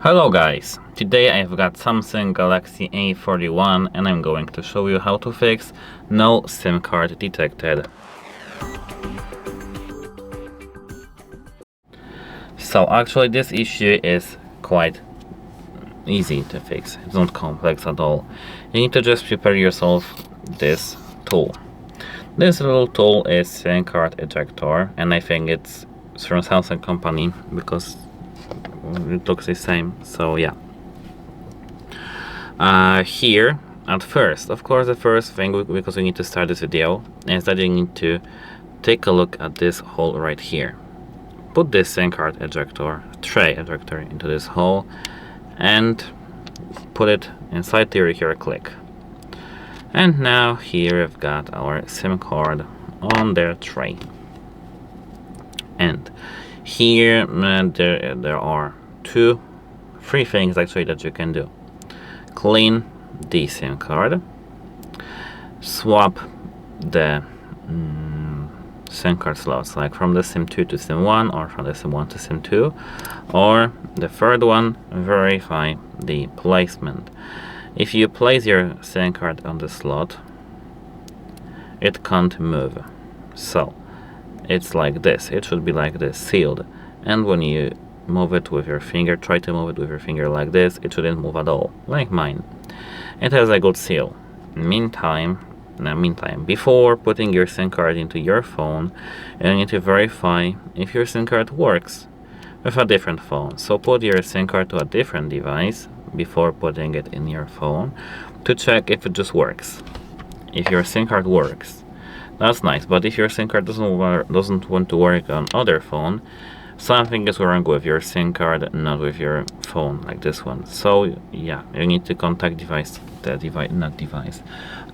Hello guys, today I've got Samsung Galaxy A41 and I'm going to show you how to fix no SIM card detected. So actually this issue is quite easy to fix, it's not complex at all. You need to just prepare yourself this tool. This little tool is SIM card ejector and I think it's from Samsung company because it looks the same, so yeah. Here at first, of course, the first thing, because we need to start this video, is that you need to take a look at this hole right here. Put this SIM card tray ejector into this hole and put it inside the here, click. And now here we've got our SIM card on their tray. And here there are three things actually that you can do. Clean the SIM card, swap the SIM card slots, like from the SIM 2 to SIM 1 or from the SIM 1 to SIM 2, or the third one, verify the placement. If you place your SIM card on the slot, it can't move, so it's like this, it should be like this, sealed, and when you move it with your finger, try to move it with your finger like this, it shouldn't move at all, like mine. It has a good seal. Meantime, before putting your SIM card into your phone, you need to verify if your SIM card works with a different phone. So put your SIM card to a different device before putting it in your phone to check if it just works. If your SIM card works, that's nice, but if your SIM card doesn't want to work on other phone, something is wrong with your SIM card, not with your phone, like this one. So yeah, you need to contact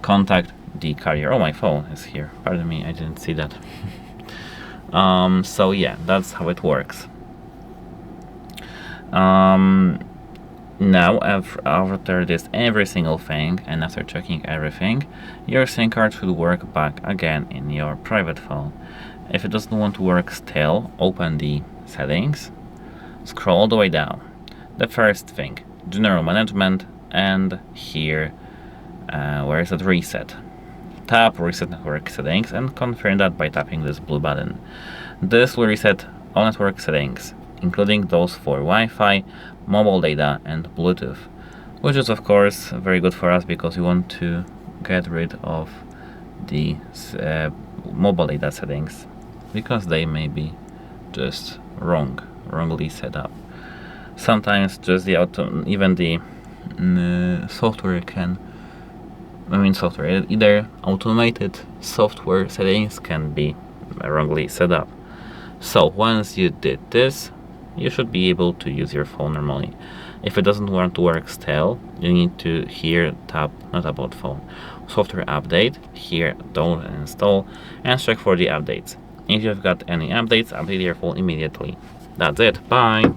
contact the carrier. Oh, my phone is here, pardon me, I didn't see that. So yeah, that's how it works. Now after this every single thing, and after checking everything, your SIM card should work back again in your private phone. If it doesn't want to work still, open the settings, scroll all the way down. The first thing, general management, and here, where is it, reset. Tap reset network settings and confirm that by tapping this blue button. This will reset all network settings, including those for Wi-Fi, mobile data, and Bluetooth, which is of course very good for us because we want to get rid of the mobile data settings because they may be just wrongly set up. Sometimes just even the software can, either automated software settings can be wrongly set up. So once you did this, you should be able to use your phone normally. If it doesn't want to work still, you need to here tap not about phone, software update, here don't install, and check for the updates. If you've got any updates, update your phone immediately. That's it, bye!